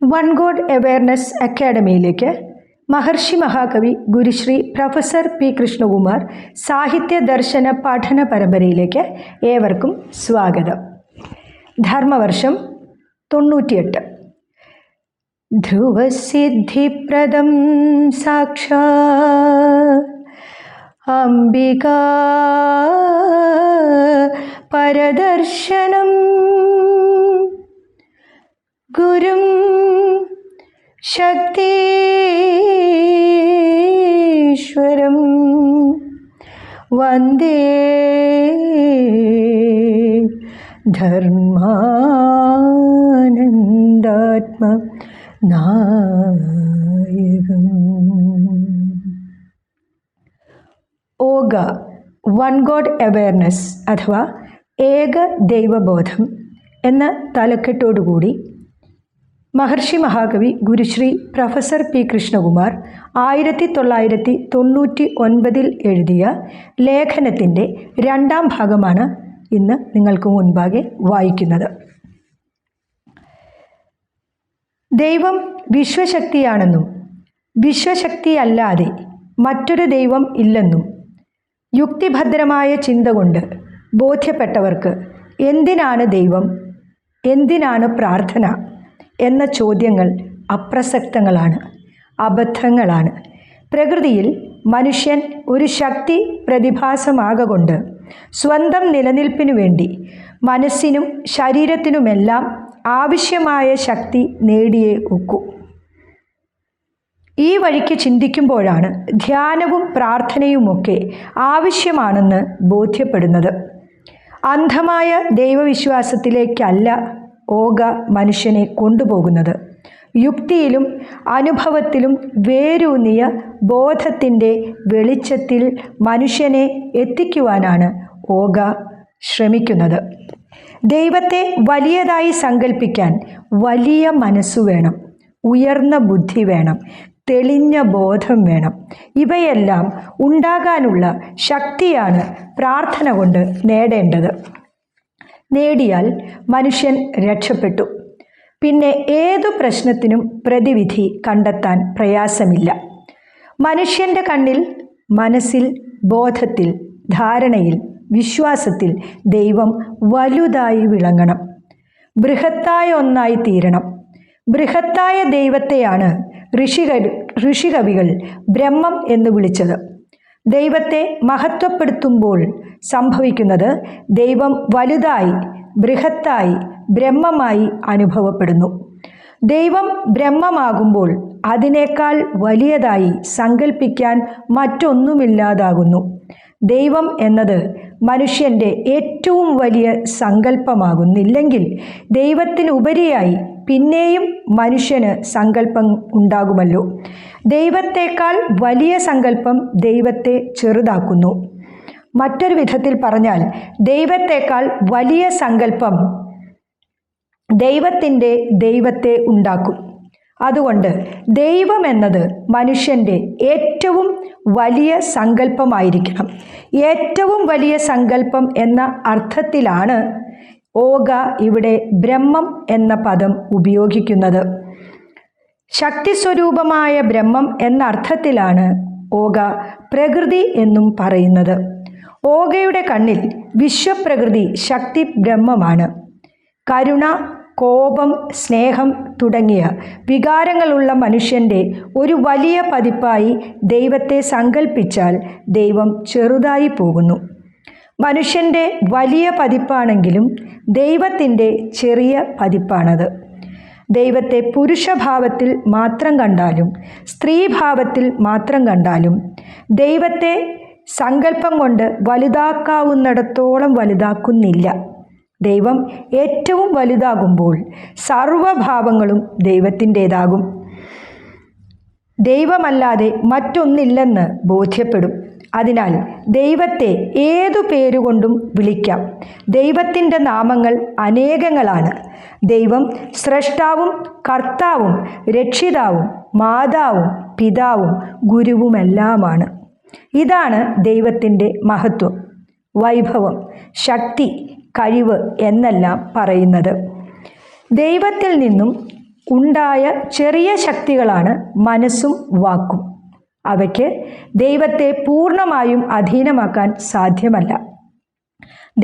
One God awareness അക്കാഡമിയിലേക്ക് മഹർഷി മഹാകവി Gurushree professor P Krishnakumar സാഹിത്യ ദർശന പഠന പരമ്പരയിലേക്ക് ഏവർക്കും സ്വാഗതം. ധർമ്മവർഷം 98. ധ്രുവസിദ്ധിപ്രദം സാക്ഷാ അംബികാ പരദർശനം ഗുരും ശക്തീശ്വരം വന്ദേ ധർമാനന്ദാത്മ നായകം. ഓഗ വൺ ഗോഡ് അവയർനെസ് അഥവാ ഏക ദൈവബോധം എന്ന തലക്കെട്ടോടുകൂടി മഹർഷി മഹാകവി ഗുരുശ്രീ പ്രൊഫസർ പി കൃഷ്ണകുമാർ 1999 എഴുതിയ ലേഖനത്തിൻ്റെ 2ാം ഭാഗമാണ് ഇന്ന് നിങ്ങൾക്ക് മുൻപാകെ വായിക്കുന്നത്. ദൈവം വിശ്വശക്തിയാണെന്നും വിശ്വശക്തിയല്ലാതെ മറ്റൊരു ദൈവം ഇല്ലെന്നും യുക്തിഭദ്രമായ ചിന്ത കൊണ്ട് ബോധ്യപ്പെട്ടവർക്ക് എന്തിനാണ് ദൈവം, എന്തിനാണ് പ്രാർത്ഥന എന്ന ചോദ്യങ്ങൾ അപ്രസക്തങ്ങളാണ്, അബദ്ധങ്ങളാണ്. പ്രകൃതിയിൽ മനുഷ്യൻ ഒരു ശക്തി പ്രതിഭാസമാകൊണ്ട് സ്വന്തം നിലനിൽപ്പിനു വേണ്ടി മനസ്സിനും ശരീരത്തിനുമെല്ലാം ആവശ്യമായ ശക്തി നേടിയേ ഒക്കൂ. ഈ വഴിക്ക് ചിന്തിക്കുമ്പോഴാണ് ധ്യാനവും പ്രാർത്ഥനയുമൊക്കെ ആവശ്യമാണെന്ന് ബോധ്യപ്പെടുന്നത്. അന്ധമായ ദൈവവിശ്വാസത്തിലേക്കല്ല ഓഗ മനുഷ്യനെ കൊണ്ടുപോകുന്നത്. യുക്തിയിലും അനുഭവത്തിലും വേരൂന്നിയ ബോധത്തിൻ്റെ വെളിച്ചത്തിൽ മനുഷ്യനെ എത്തിക്കുവാനാണ് ഓഗ ശ്രമിക്കുന്നത്. ദൈവത്തെ വലിയതായി സങ്കല്പിക്കാൻ വലിയ മനസ്സു വേണം, ഉയർന്ന ബുദ്ധി വേണം, തെളിഞ്ഞ ബോധം വേണം. ഇവയെല്ലാം ഉണ്ടാകാനുള്ള ശക്തിയാണ് പ്രാർത്ഥന കൊണ്ട് നേടേണ്ടത്. നേടിയാൽ മനുഷ്യൻ രക്ഷപ്പെട്ടു. പിന്നെ ഏതു പ്രശ്നത്തിനും പ്രതിവിധി കണ്ടെത്താൻ പ്രയാസമില്ല. മനുഷ്യൻ്റെ കണ്ണിൽ, മനസ്സിൽ, ബോധത്തിൽ, ധാരണയിൽ, വിശ്വാസത്തിൽ ദൈവം വലുതായി വിളങ്ങണം, ബൃഹത്തായ ഒന്നായി തീരണം. ബൃഹത്തായ ദൈവത്തെയാണ് ഋഷികവികൾ ബ്രഹ്മം എന്ന് വിളിച്ചത്. ദൈവത്തെ മഹത്വപ്പെടുത്തുമ്പോൾ സംഭവിക്കുന്നത് ദൈവം വലുതായി, ബൃഹത്തായി, ബ്രഹ്മമായി അനുഭവപ്പെടുന്നു. ദൈവം ബ്രഹ്മമാകുമ്പോൾ അതിനേക്കാൾ വലിയതായി സങ്കല്പിക്കാൻ മറ്റൊന്നുമില്ലാതാകുന്നു. ദൈവം എന്നത് മനുഷ്യൻ്റെ ഏറ്റവും വലിയ സങ്കല്പമാകുന്നില്ലെങ്കിൽ ദൈവത്തിനുപരിയായി പിന്നെയും മനുഷ്യന് സങ്കല്പം ഉണ്ടാകുമല്ലോ. ദൈവത്തേക്കാൾ വലിയ സങ്കല്പം ദൈവത്തെ ചെറുതാക്കുന്നു. മറ്റൊരു വിധത്തിൽ പറഞ്ഞാൽ ദൈവത്തേക്കാൾ വലിയ സങ്കല്പം ദൈവത്തെ ഉണ്ടാക്കും. അതുകൊണ്ട് ദൈവം എന്നത് മനുഷ്യൻ്റെ ഏറ്റവും വലിയ സങ്കല്പമായിരിക്കണം. ഏറ്റവും വലിയ സങ്കല്പം എന്ന അർത്ഥത്തിലാണ് ഓഗ ഇവിടെ ബ്രഹ്മം എന്ന പദം ഉപയോഗിക്കുന്നത്. ശക്തിസ്വരൂപമായ ബ്രഹ്മം എന്ന അർത്ഥത്തിലാണ് ഓഗ പ്രകൃതി എന്നും പറയുന്നത്. ഓഗയുടെ കണ്ണിൽ വിശ്വപ്രകൃതി ശക്തി ബ്രഹ്മമാണ്. കരുണ, കോപം, സ്നേഹം തുടങ്ങിയ വികാരങ്ങളുള്ള മനുഷ്യൻ്റെ ഒരു വലിയ പതിപ്പായി ദൈവത്തെ സങ്കല്പിച്ചാൽ ദൈവം ചെറുതായി പോകുന്നു. മനുഷ്യൻ്റെ വലിയ പതിപ്പാണെങ്കിലും ദൈവത്തിൻ്റെ ചെറിയ പതിപ്പാണത്. ദൈവത്തെ പുരുഷഭാവത്തിൽ മാത്രം കണ്ടാലും സ്ത്രീഭാവത്തിൽ മാത്രം കണ്ടാലും ദൈവത്തെ സങ്കല്പം കൊണ്ട് വലുതാക്കാവുന്നിടത്തോളം വലുതാക്കുന്നില്ല. ദൈവം ഏറ്റവും വലുതാകുമ്പോൾ സർവഭാവങ്ങളും ദൈവത്തിൻ്റേതാകും. ദൈവമല്ലാതെ മറ്റൊന്നില്ലെന്ന് ബോധ്യപ്പെടും. അതിനാൽ ദൈവത്തെ ഏതു പേരുകൊണ്ടും വിളിക്കാം. ദൈവത്തിൻ്റെ നാമങ്ങൾ അനേകങ്ങളാണ്. ദൈവം സ്രഷ്ടാവും കർത്താവും രക്ഷിതാവും മാതാവും പിതാവും ഗുരുവുമെല്ലാമാണ്. ഇതാണ് ദൈവത്തിൻ്റെ മഹത്വം, വൈഭവം, ശക്തി, കഴിവ് എന്നെല്ലാം പറയുന്നത്. ദൈവത്തിൽ നിന്നും ഉണ്ടായ ചെറിയ ശക്തികളാണ് മനസ്സും വാക്കും. അവയ്ക്ക് ദൈവത്തെ പൂർണ്ണമായും അധീനമാക്കാൻ സാധ്യമല്ല.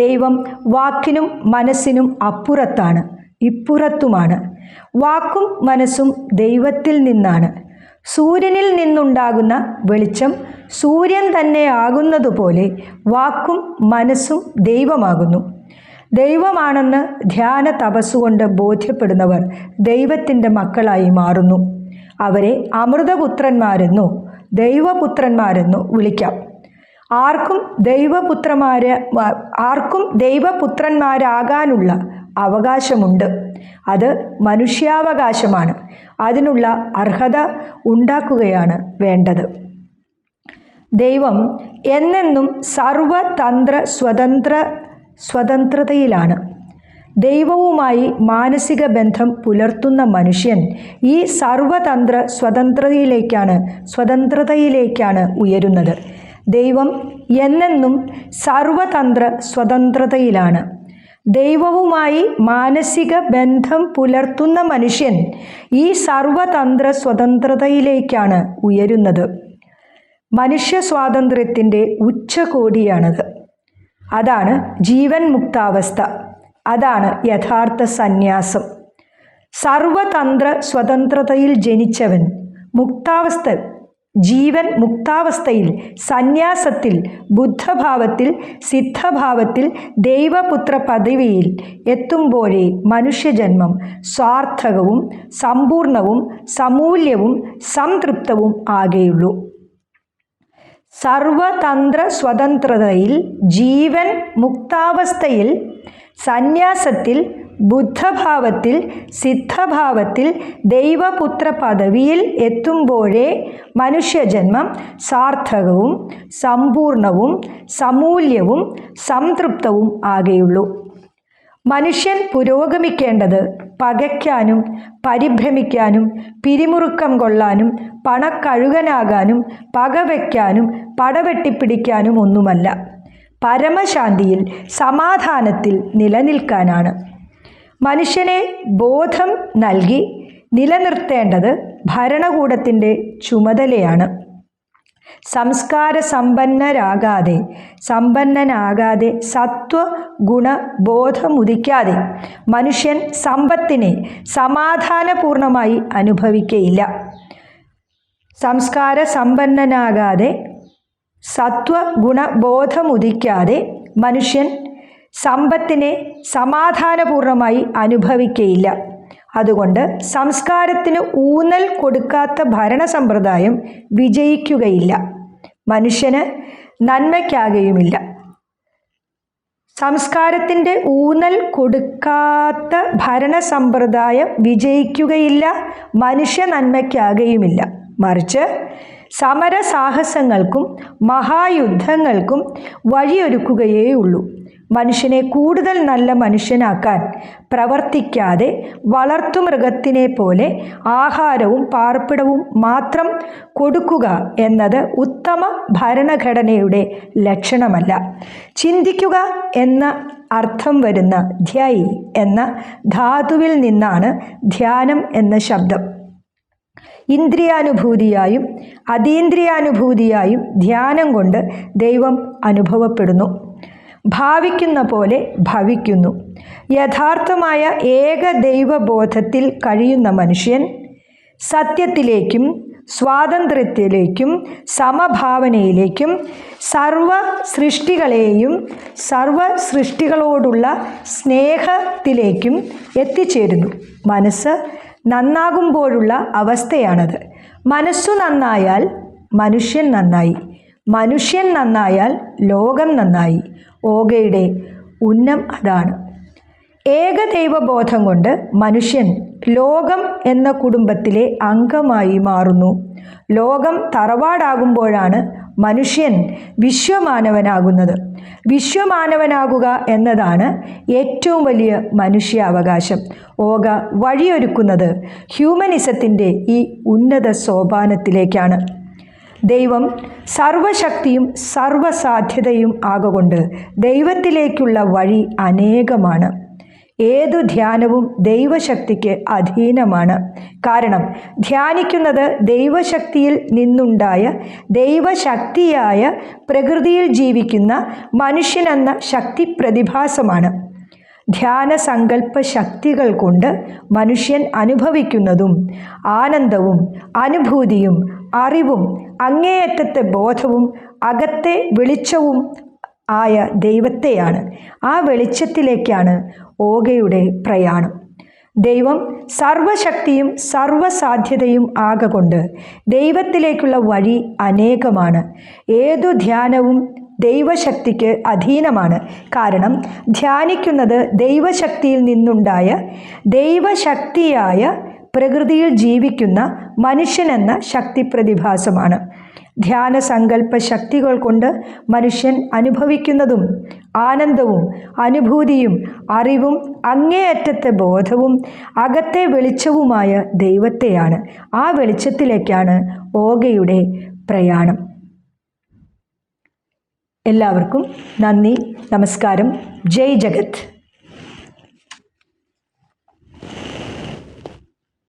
ദൈവം വാക്കിനും മനസ്സിനും അപ്പുറത്താണ്, ഇപ്പുറത്തുമാണ്. വാക്കും മനസ്സും ദൈവത്തിൽ നിന്നാണ്. സൂര്യനിൽ നിന്നുണ്ടാകുന്ന വെളിച്ചം സൂര്യൻ തന്നെ ആകുന്നതുപോലെ വാക്കും മനസ്സും ദൈവമാകുന്നു. ദൈവമാണെന്ന് ധ്യാന തപസ്സുകൊണ്ട് ബോധ്യപ്പെടുന്നവർ ദൈവത്തിൻ്റെ മക്കളായി മാറുന്നു. അവരെ അമൃതപുത്രന്മാരെന്നോ ദൈവപുത്രന്മാരെന്നോ വിളിക്കാം. ആർക്കും ദൈവപുത്രന്മാരാകാനുള്ള അവകാശമുണ്ട്. അത് മനുഷ്യാവകാശമാണ്. അതിനുള്ള അർഹത ഉണ്ടാക്കുകയാണ് വേണ്ടത്. ദൈവം എന്നെന്നും സർവതന്ത്ര സ്വതന്ത്രതയിലാണ്. ദൈവവുമായി മാനസിക ബന്ധം പുലർത്തുന്ന മനുഷ്യൻ ഈ സർവതന്ത്ര സ്വതന്ത്രതയിലേക്കാണ് ഉയരുന്നത്. ദൈവം എന്നെന്നും സർവതന്ത്ര സ്വതന്ത്രതയിലാണ്. ദൈവവുമായി മാനസിക ബന്ധം പുലർത്തുന്ന മനുഷ്യൻ ഈ സർവതന്ത്ര സ്വതന്ത്രതയിലേക്കാണ് ഉയരുന്നത്. മനുഷ്യ സ്വാതന്ത്ര്യത്തിൻ്റെ ഉച്ചകോടിയാണത്. അതാണ് ജീവൻ മുക്താവസ്ഥ. അതാണ് യഥാർത്ഥ സന്യാസം. സർവതന്ത്ര സ്വതന്ത്രതയിൽ ജനിച്ചവൻ ജീവൻ മുക്താവസ്ഥയിൽ, സന്യാസത്തിൽ, ബുദ്ധഭാവത്തിൽ, സിദ്ധഭാവത്തിൽ, ദൈവപുത്ര പദവിയിൽ എത്തുമ്പോഴേ മനുഷ്യജന്മം സാർത്ഥകവും സമ്പൂർണവും സമൂല്യവും സംതൃപ്തവും ആകെയുള്ളൂ. സർവതന്ത്ര സ്വതന്ത്രതയിൽ, ജീവൻ മുക്താവസ്ഥയിൽ, സന്യാസത്തിൽ, ബുദ്ധഭാവത്തിൽ, സിദ്ധഭാവത്തിൽ, ദൈവപുത്ര പദവിയിൽ എത്തുമ്പോഴേ മനുഷ്യജന്മം സാർത്ഥകവും സമ്പൂർണവും സമൂല്യവും സംതൃപ്തവും ആകെയുള്ളൂ. മനുഷ്യൻ പുരോഗമിക്കേണ്ടത് പകയ്ക്കാനും പരിഭ്രമിക്കാനും പിരിമുറുക്കം കൊള്ളാനും പണക്കഴുകനാകാനും പകവയ്ക്കാനും പടവെട്ടിപ്പിടിക്കാനും ഒന്നുമല്ല. പരമശാന്തിയിൽ, സമാധാനത്തിൽ നിലനിൽക്കാനാണ്. മനുഷ്യനെ ബോധം നൽകി നിലനിർത്തേണ്ടത് ഭരണകൂടത്തിൻ്റെ ചുമതലയാണ്. സമ്പന്നനാകാതെ സത്വഗുണബോധമുദിക്കാതെ മനുഷ്യൻ സമ്പത്തിനെ സമാധാനപൂർണമായി അനുഭവിക്കയില്ല. സംസ്കാരസമ്പന്നനാകാതെ സത്വഗുണബോധമുദിക്കാതെ മനുഷ്യൻ സമ്പത്തിനെ സമാധാനപൂർണമായി അനുഭവിക്കയില്ല. അതുകൊണ്ട് സംസ്കാരത്തിന് ഊന്നൽ കൊടുക്കാത്ത ഭരണസമ്പ്രദായം വിജയിക്കുകയില്ല, മനുഷ്യന് നന്മയ്ക്കാകുകയുമില്ല. സംസ്കാരത്തിൻ്റെ ഊന്നൽ കൊടുക്കാത്ത ഭരണസമ്പ്രദായം വിജയിക്കുകയില്ല, മനുഷ്യ നന്മയ്ക്കാകുകയുമില്ല. മറിച്ച് സമരസാഹസങ്ങൾക്കും മഹായുദ്ധങ്ങൾക്കും വഴിയൊരുക്കുകയേയുള്ളൂ. മനുഷ്യനെ കൂടുതൽ നല്ല മനുഷ്യനാക്കാൻ പ്രവർത്തിക്കാതെ വളർത്തുമൃഗത്തിനെ പോലെ ആഹാരവും പാർപ്പിടവും മാത്രം കൊടുക്കുക എന്നത് ഉത്തമ ഭരണഘടനയുടെ ലക്ഷണമല്ല. ചിന്തിക്കുക എന്ന അർത്ഥം വരുന്ന ധ്യൈ എന്ന ധാതുവിൽ നിന്നാണ് ധ്യാനം എന്ന ശബ്ദം. ഇന്ദ്രിയാനുഭൂതിയായും അതീന്ദ്രിയാനുഭൂതിയായും ധ്യാനം കൊണ്ട് ദൈവം അനുഭവപ്പെടുന്നു. ഭാവിക്കുന്ന പോലെ ഭവിക്കുന്നു. യഥാർത്ഥമായ ഏകദൈവബോധത്തിൽ കഴിയുന്ന മനുഷ്യൻ സത്യത്തിലേക്കും സ്വാതന്ത്ര്യത്തിലേക്കും സമഭാവനയിലേക്കും സർവസൃഷ്ടികളോടുള്ള സ്നേഹത്തിലേക്കും എത്തിച്ചേരുന്നു. മനസ്സ് നന്നാകുമ്പോഴുള്ള അവസ്ഥയാണത്. മനസ്സു നന്നായാൽ മനുഷ്യൻ നന്നായി, മനുഷ്യൻ നന്നായാൽ ലോകം നന്നായി. ഓഗയുടെ ഉന്നം അതാണ്. ഏകദൈവബോധം കൊണ്ട് മനുഷ്യൻ ലോകം എന്ന കുടുംബത്തിലെ അംഗമായി മാറുന്നു. ലോകം തറവാടാകുമ്പോഴാണ് മനുഷ്യൻ വിശ്വമാനവനാകുന്നത്. വിശ്വമാനവനാകുക എന്നതാണ് ഏറ്റവും വലിയ മനുഷ്യാവകാശം. ഓഗ വഴിയൊരുക്കുന്നത് ഹ്യൂമനിസത്തിൻ്റെ ഈ ഉന്നത സോപാനത്തിലേക്കാണ്. ദൈവം സർവശക്തിയും സർവസാധ്യതയും ആകൊണ്ട് ദൈവത്തിലേക്കുള്ള വഴി അനേകമാണ്. ഏതു ധ്യാനവും ദൈവശക്തിക്ക് അധീനമാണ്. കാരണം ധ്യാനിക്കുന്നത് ദൈവശക്തിയിൽ നിന്നുണ്ടായ ദൈവശക്തിയായ പ്രകൃതിയിൽ ജീവിക്കുന്ന മനുഷ്യനെന്ന ശക്തി പ്രതിഭാസമാണ്. ധ്യാന സങ്കല്പ ശക്തികൾ കൊണ്ട് മനുഷ്യൻ അനുഭവിക്കുന്നതും ആനന്ദവും അനുഭൂതിയും അറിവും അങ്ങേയറ്റത്തെ ബോധവും അകത്തെ വെളിച്ചവും ആയ ദൈവത്തെയാണ്. ആ വെളിച്ചത്തിലേക്കാണ് ഓഗയുടെ പ്രയാണം. ദൈവം സർവശക്തിയും സർവസാധ്യതയും ആകൊണ്ട് ദൈവത്തിലേക്കുള്ള വഴി അനേകമാണ്. ഏതു ധ്യാനവും ദൈവശക്തിക്ക് അധീനമാണ്. കാരണം ധ്യാനിക്കുന്നത് ദൈവശക്തിയിൽ നിന്നുണ്ടായ ദൈവശക്തിയായ പ്രകൃതിയിൽ ജീവിക്കുന്ന മനുഷ്യനെന്ന ശക്തി പ്രതിഭാസമാണ്. ധ്യാന സങ്കല്പ ശക്തികൾ കൊണ്ട് മനുഷ്യൻ അനുഭവിക്കുന്നതും ആനന്ദവും അനുഭൂതിയും അറിവും അങ്ങേയറ്റത്തെ ബോധവും അകത്തെ വെളിച്ചവുമായ ദൈവത്തെയാണ്. ആ വെളിച്ചത്തിലേക്കാണ് ഓഗയുടെ പ്രയാണം. എല്ലാവർക്കും നന്ദി, നമസ്കാരം. ജയ് ജഗത്.